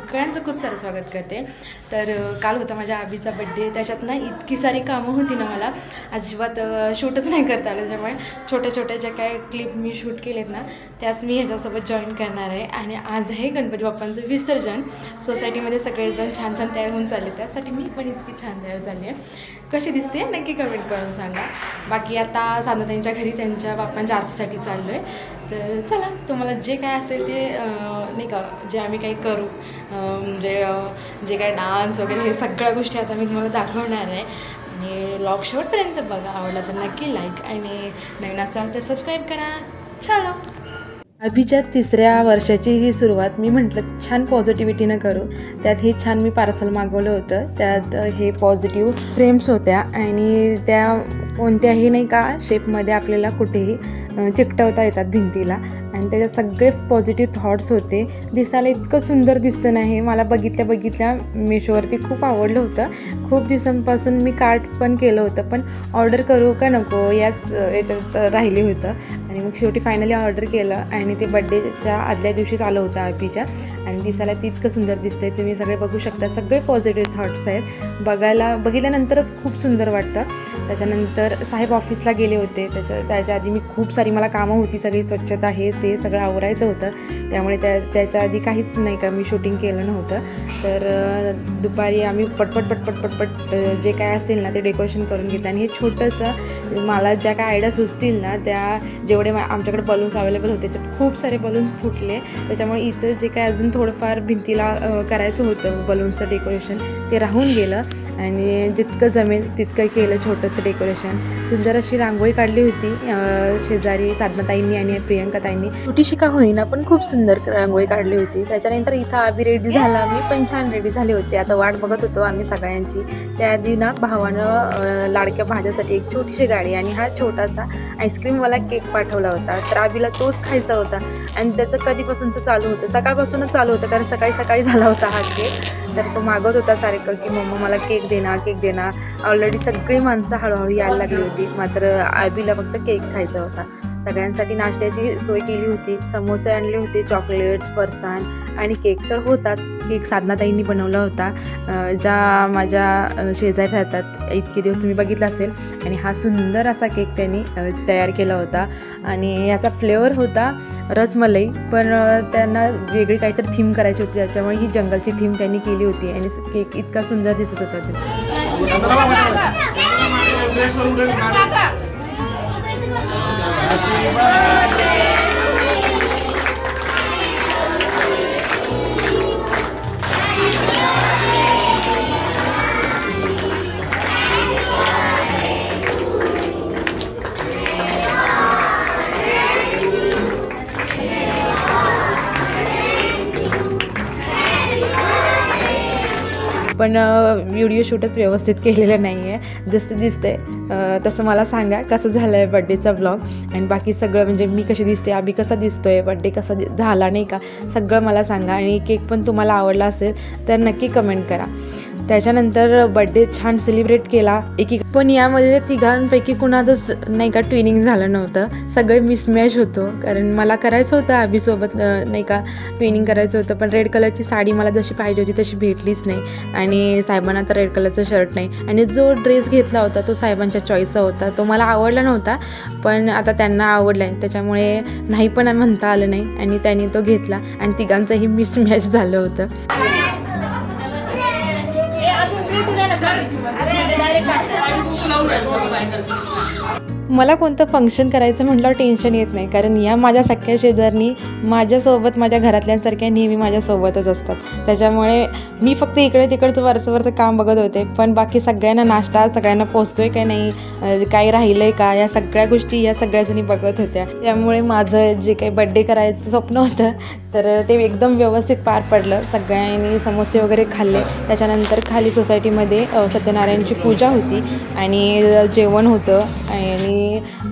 सगळ्यांचं खूप सारं स्वागत करते। तर काल होता माझ्या आबीचा बड्डे, त्याच्यात ना इतकी सारी कामं होती ना, मला अजिबात शूटच नाही करता आलं। त्याच्यामुळे छोट्या छोट्या ज्या काय क्लिप मी शूट केलेत ना, त्याच मी ह्याच्यासोबत जॉईन करणार आहे। आणि आज आहे गणपती बाप्पांचं विसर्जन। सोसायटीमध्ये सगळेजण छान छान तयार होऊन चालले, त्यासाठी मी पण इतकी छान तयार झाली आहे। कशी दिसते नक्की कमेंट करून सांगा। बाकी आता साधनाताईंच्या घरी त्यांच्या बाप्पांच्या आरतीसाठी चाललो आहे। तर चला, तुम्हाला जे काय असेल ते नाही का, जे आम्ही काही करू म्हणजे जे काय डान्स वगैरे हे सगळ्या गोष्टी आता मी तुम्हाला दाखवणार आहे। आणि व्लॉग शेवटपर्यंत बघा, आवडला तर नक्की लाईक आणि नवीन असाल तर सबस्क्राईब करा। चलो, अभिच्या 3ऱ्या वर्षाची ही सुरुवात मी म्हटलं छान पॉझिटिव्हिटीनं करू। त्यात हे छान मी पार्सल मागवलं होतं, त्यात हे पॉझिटिव्ह फ्रेम्स होत्या आणि त्या कोणत्याही नाही का शेपमध्ये आपल्याला कुठेही चिकटवता येतात भिंतीला। आणि त्याच्यात सगळे पॉझिटिव्ह थॉट्स होते। दिसायला इतकं सुंदर दिसतं नाही, मला बघितल्या मीशोवरती खूप आवडलं होतं। खूप दिवसांपासून मी कार्ट पण केलं होतं, पण ऑर्डर करू का नको याच्यात राहिली होतं। आणि मग शेवटी फायनली ऑर्डर केलं आणि ते बड्डेच्या आदल्या दिवशीच आलं होतं आबीच्या। आणि दिसायला ती इतकं सुंदर दिसतंय, तुम्ही सगळे बघू शकता। सगळे पॉझिटिव्ह थॉट्स आहेत, बघितल्यानंतरच खूप सुंदर वाटतं। त्याच्यानंतर साहेब ऑफिसला गेले होते, त्याच्या आधी मी खूप सारी मला कामं होती, सगळी स्वच्छता हे ते सगळं आवरायचं होतं। त्यामुळे त्याच्या आधी काहीच नाही का मी शूटिंग केलं नव्हतं। तर दुपारी आम्ही पटपट जे काय असेल ना ते डेकोरेशन करून घेतलं। आणि हे छोटंसं मला ज्या काय आयडिया सुचतील ना, त्या जेवढे आमच्याकडे बलून्स अवेलेबल होते त्याच्यात खूप सारे बलून्स फुटले। त्याच्यामुळे इथं जे काय अजून थोडंफार भिंतीला करायचं होतं बलून्सचं डेकोरेशन, ते राहून गेलं। आणि जितकं जमेल तितकं केलं छोटंसं डेकोरेशन। सुंदर अशी रांगोळी काढली होती शेजारी साधनाताईंनी आणि प्रियंकाताईंनी, छोटीशी का होईना पण खूप सुंदर रांगोळी काढली होती। त्याच्यानंतर इथं आम्ही रेडी झाला, मी पण छान रेडी झाले होते। आता वाट बघत होतो आम्ही सगळ्यांची। त्याआधी ना भावानं लाडक्या भाज्यासाठी एक छोटीशी गाडी आणि हा छोटासा आईस्क्रीमवाला केक पाठवला होता। तर आबीला तोच खायचा होता आणि त्याचं कधीपासूनचं चालू होतं, सकाळपासूनच चालू होतं, कारण सकाळी झाला होता हा केक। तर तो मागत होता सारखं की मम्मा मला केक दे ना। ऑलरेडी सगळी माणसं हळूहळू यायला लागली होती, मात्र आबीला फक्त केक खायचा होता। सगळ्यांसाठी नाश्त्याची सोय केली होती, समोसे आणले होते, चॉकलेट्स, फरसाण आणि केक तर होताच। केक साधनाताईंनी बनवला होता, ज्या माझ्या शेजारी राहतात, इतके दिवस तुम्ही बघितला असेल। आणि हा सुंदर असा केक त्यांनी तयार केला होता आणि याचा फ्लेवर होता रसमलाई, पण त्यांना वेगळी काहीतरी थीम करायची होती, त्याच्यामुळे ही जंगलची थीम त्यांनी केली होती। आणि केक इतका सुंदर दिसत होता ते। पण व्हिडिओ शूटच व्यवस्थित केलेलं नाही आहे, जसं दिसतंय तसं मला सांगा कसं झालं आहे बड्डेचा व्लॉग। आणि बाकी सगळं म्हणजे मी कशी दिसते, आबी कसा दिसतोय, बड्डे कसा झाला नाही का, सगळं मला सांगा। आणि केक पण तुम्हाला आवडला असेल तर नक्की कमेंट करा। त्याच्यानंतर बड्डे छान सेलिब्रेट केला पण यामध्ये तिघांपैकी कुणाचंच नाही का ट्विनिंग झालं नव्हतं, सगळे मिसमॅच होतो। कारण मला करायचं होतं आबीसोबत नाही का ट्विनिंग करायचं होतं, पण रेड कलरची साडी मला जशी पाहिजे होती तशी भेटलीच नाही। आणि साहेबांना तर रेड कलरचं शर्ट नाही, आणि जो ड्रेस घेतला होता तो साहेबांच्या चॉईसचा होता, तो मला आवडला नव्हता, पण आता त्यांना आवडला आहे त्याच्यामुळे नाही पण म्हणता आलं नाही आणि त्यांनी तो घेतला आणि तिघांचंही मिसमॅच झालं होतं। मला कोणतं फंक्शन करायचं म्हटल्यावर टेन्शन येत नाही, कारण या माझ्या सख्या शेजारनी माझ्यासोबत माझ्या घरातल्यांसारख्या नेहमी माझ्यासोबतच असतात। त्याच्यामुळे मी फक्त इकडे तिकडचं वरचं काम बघत होते, पण बाकी सगळ्यांना नाश्ता सगळ्यांना पोचतोय का नाही, काही राहिलं आहे का, या सगळ्या गोष्टी या सगळ्याजणी बघत होत्या। त्यामुळे माझं जे काही बड्डे करायचं स्वप्न होतं तर ते एकदम व्यवस्थित पार पडलं। सगळ्यांनी समोसे वगैरे खाल्ले, त्याच्यानंतर खाली सोसायटीमध्ये सत्यनारायणची पूजा होती आणि जेवण होतं। आणि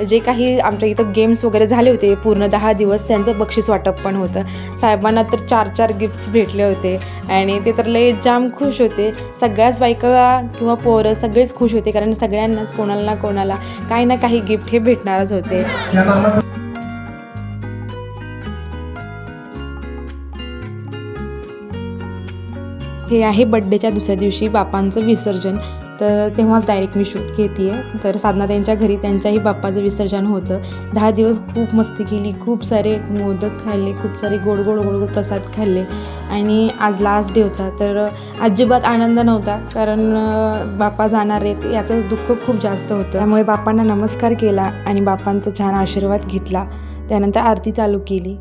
जे काही आमच्या इथं गेम्स वगैरे झाले होते पूर्ण 10 दिवस, त्यांचं बक्षीस वाटप पण होतं। साहेबांना तर 4-4 गिफ्ट्स भेटले होते आणि ते तर लय जाम खुश होते। सगळ्याच बायका किंवा पोरं सगळेच खुश होते, कारण सगळ्यांनाच कोणाला ना कोणाला काही ना काही गिफ्ट हे भेटणारच होते। हे आहे बड्डेच्या दुसऱ्या दिवशी बापांचं विसर्जन. तर तेव्हाच डायरेक्ट मी शूट घेते आहे. तर साधना त्यांच्या घरी त्यांच्याही बाप्पाचं विसर्जन होतं. 10 दिवस खूप मस्ती केली, खूप सारे मोदक खाल्ले, खूप सारे गोड गोड गोड गोड प्रसाद खाल्ले. आणि आज लास्ट डे होता. तर अजिबात आनंद नव्हता, कारण बाप्पा जाणार आहेत याचं दुःख खूप जास्त होतं. त्यामुळे बाप्पांना नमस्कार केला आणि बाप्पांचा छान आशीर्वाद घेतला. त्यानंतर आरती चालू केली.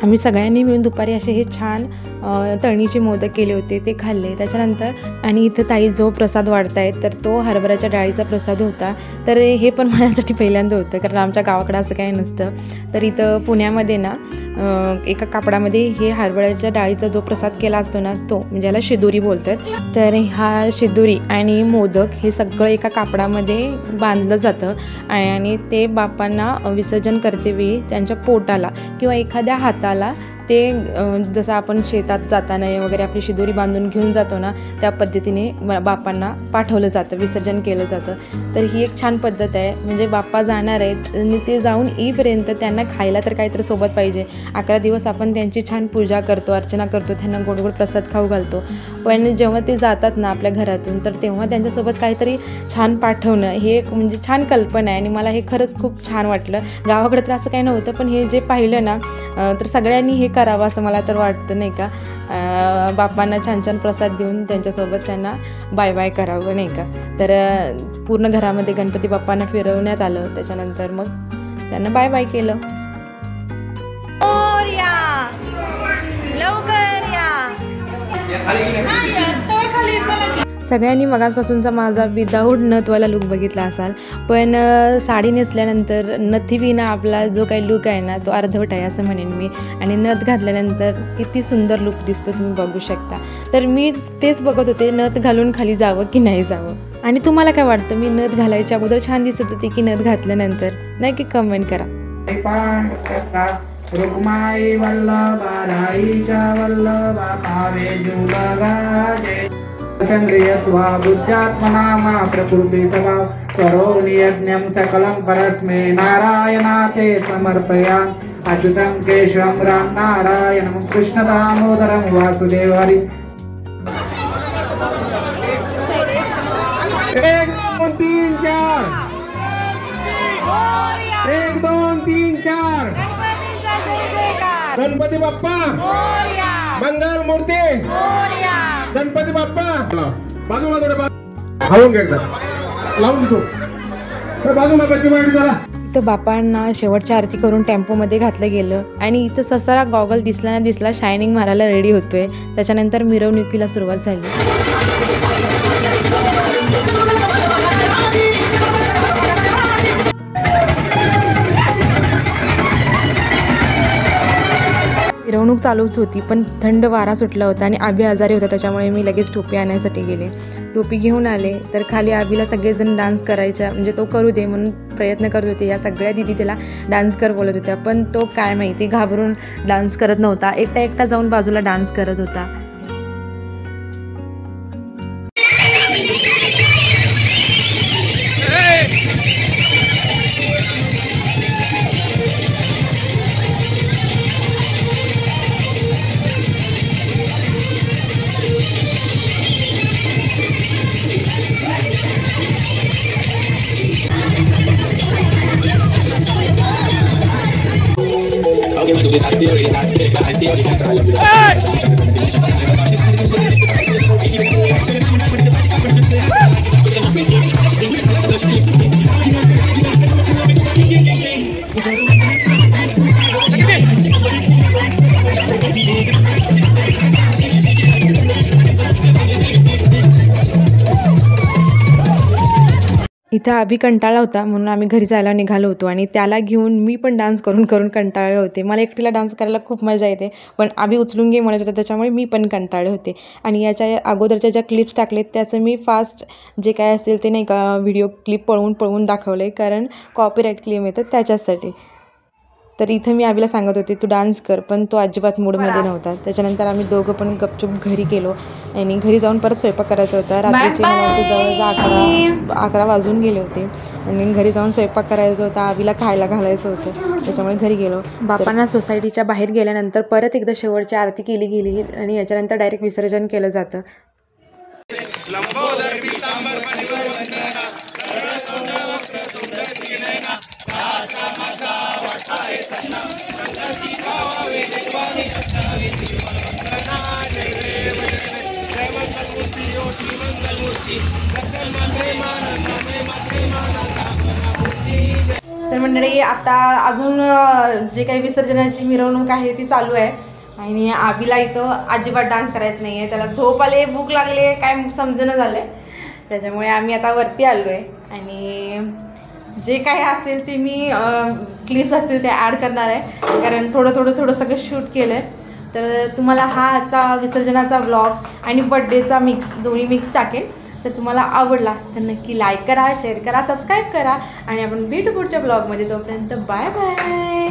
आम्ही सगळ्यांनी मिळून दुपारी असे हे छान तळणीचे मोदक केले होते, ते खाल्ले. त्याच्यानंतर आणि इथं ताई जो प्रसाद वाढतायत तर तो हरभऱ्याच्या डाळीचा प्रसाद होता. तर हे पण माझ्यासाठी पहिल्यांदा होतं, कारण आमच्या गावाकडं असं काही नसतं. तर इथं पुण्यामध्ये ना एका कापडामध्ये हे हरभऱ्याच्या डाळीचा जो प्रसाद केला असतो ना, तो म्हणजे याला शिदोरी बोलतात. तर हा शिदोरी आणि मोदक हे सगळं एका कापडामध्ये बांधलं जातं आणि ते बाप्पांना विसर्जन करतेवेळी त्यांच्या पोटाला किंवा एखाद्या हाताला ते जसं आपण शेतात जाताना वगैरे आपली शिदोरी बांधून घेऊन जातो ना, त्या पद्धतीने बाप्पांना पाठवलं जातं, विसर्जन केलं जातं. तर ही एक छान पद्धत आहे. म्हणजे बाप्पा जाणार आहेत आणि ते जाऊन येईपर्यंत त्यांना खायला तर काहीतरी सोबत पाहिजे. 11 दिवस आपण त्यांची छान पूजा करतो, अर्चना करतो, त्यांना गोड गोड प्रसाद खाऊ घालतो. पण जेव्हा ते जातात ना आपल्या घरातून, तर तेव्हा त्यांच्यासोबत काहीतरी छान पाठवणं हे एक म्हणजे छान कल्पना आहे. आणि मला हे खरंच खूप छान वाटलं. गावाकडे तर असं काही नव्हतं, पण हे जे पाहिलं ना, तर सगळ्यांनी हे करावं असं मला तर वाटतं, नाही का. बाप्पांना छान छान प्रसाद देऊन त्यांच्यासोबत त्यांना बाय बाय करावं, नाही का. तर पूर्ण घरामध्ये गणपती बाप्पांना फिरवण्यात आलं. त्याच्यानंतर मग त्यांना बाय बाय केलं. सगळ्यांनी मगासपासूनचा माझा विदाऊट नथवाला लुक बघितला असाल, पण साडी नेसल्यानंतर नथीविना आपला जो काही लुक आहे ना, तो अर्धवट आहे असं म्हणेन मी. आणि नथ घातल्यानंतर किती सुंदर लुक दिसतो तुम्ही बघू शकता. तर मी तेच बघत होते, नथ घालून खाली जावं की नाही जावं. आणि तुम्हाला काय वाटतं, मी नथ घालायच्या अगोदर छान दिसत होती की नथ घातल्यानंतर? नक्की कमेंट करा. रुक्माई वल्लभा राईच्या वल्लभा कावे जुलगाजे चंद्रियत्वा बुद्ध्यात्मनामा प्रकृती स्वभाव करोमि यज्ञं सकलं परस्मै नारायणाते समर्पयामि. अच्युतं केशवं राम नारायणं कृष्ण दामोदरं वासुदेव हरि. 1 2 3 4 1 2 3 4 गणपती बाप्पा मंगल मूर्ती गणपती बाप्पा. बाजूला थोडे हलवून घ्या, एकदा लावून देतो बाजूला गच्ची मांडी झाला. इथं बाप्पांना शेवटच्या आरती करून टेम्पोमध्ये घातलं गेलं. आणि इथं ससारा गॉगल दिसला ना दिसला शायनिंग मारायला रेडी होतोय. त्याच्यानंतर मिरवणुकीला सुरुवात झाली. मिरवणूक चालूच होती, पण थंड वारा सुटला होता आणि आबी आजारी होता. त्याच्यामुळे मी लगेच टोपी आणण्यासाठी गेले. टोपी घेऊन आले तर खाली आबीला सगळेजण डान्स करायच्या, म्हणजे तो करू दे म्हणून प्रयत्न करत होते. या सगळ्या दिदी त्याला डान्स कर बोलत होत्या, पण तो काय माहिती घाबरून डान्स करत नव्हता. एकटा जाऊन बाजूला डान्स करत होता. इथं अभि कंटाळला होता म्हणून आम्ही घरी जायला निघालो होतो आणि त्याला घेऊन मी पण डान्स करून करून कंटाळले होते. मला एकटीला डान्स करायला खूप मजा येते, पण अभि उचलून घे म्हणत होता त्याच्यामुळे मी पण कंटाळले होते. आणि याच्या अगोदरच्या ज्या क्लिप्स टाकलेत त्याचं मी फास्ट जे काय असेल ते नाही का व्हिडिओ क्लिप पळवून पळवून दाखवलं आहे, कारण कॉपीराईट क्लेम येतं त्याच्यासाठी. तर इथं मी अभिला सांगत होते तू डान्स कर, पण तो अजिबात मूडमध्ये नव्हता. त्याच्यानंतर आम्ही दोघं पण गपचूप घरी गेलो आणि घरी जाऊन परत स्वयंपाक करायचा होता. रात्रीचे मला जवळजवळ 11 वाजून गेले होते आणि घरी जाऊन स्वयंपाक करायचा होता, अभिला खायला घालायचं होतं, त्याच्यामुळे घरी गेलो. बापांना सोसायटीच्या बाहेर गेल्यानंतर परत एकदा शेवटची आरती केली गेली आणि याच्यानंतर डायरेक्ट विसर्जन केलं जातं. तर मंडळी आता अजून जे काही विसर्जनाची मिरवणूक आहे ती चालू आहे आणि अभिला इथं अजिबात डान्स करायचं नाही आहे. त्याला झोप आले, भूक लागले, काय समजणं झालं आहे. त्याच्यामुळे आम्ही आता वरती आलो आहे आणि जे काही असेल ते मी क्लिप्स असतील ते ॲड करणार आहे, कारण थोडं सगळं शूट केलं आहे. तर तुम्हाला हा आजचा विसर्जनाचा व्लॉग आणि बड्डेचा दोन्ही मिक्स टाकेल. तर तुम्हाला आवडला तर नक्की लाईक करा, शेअर करा, सबस्क्राईब करा आणि आपण भेटू पुढच्या ब्लॉगमध्ये. तोपर्यंत बाय बाय.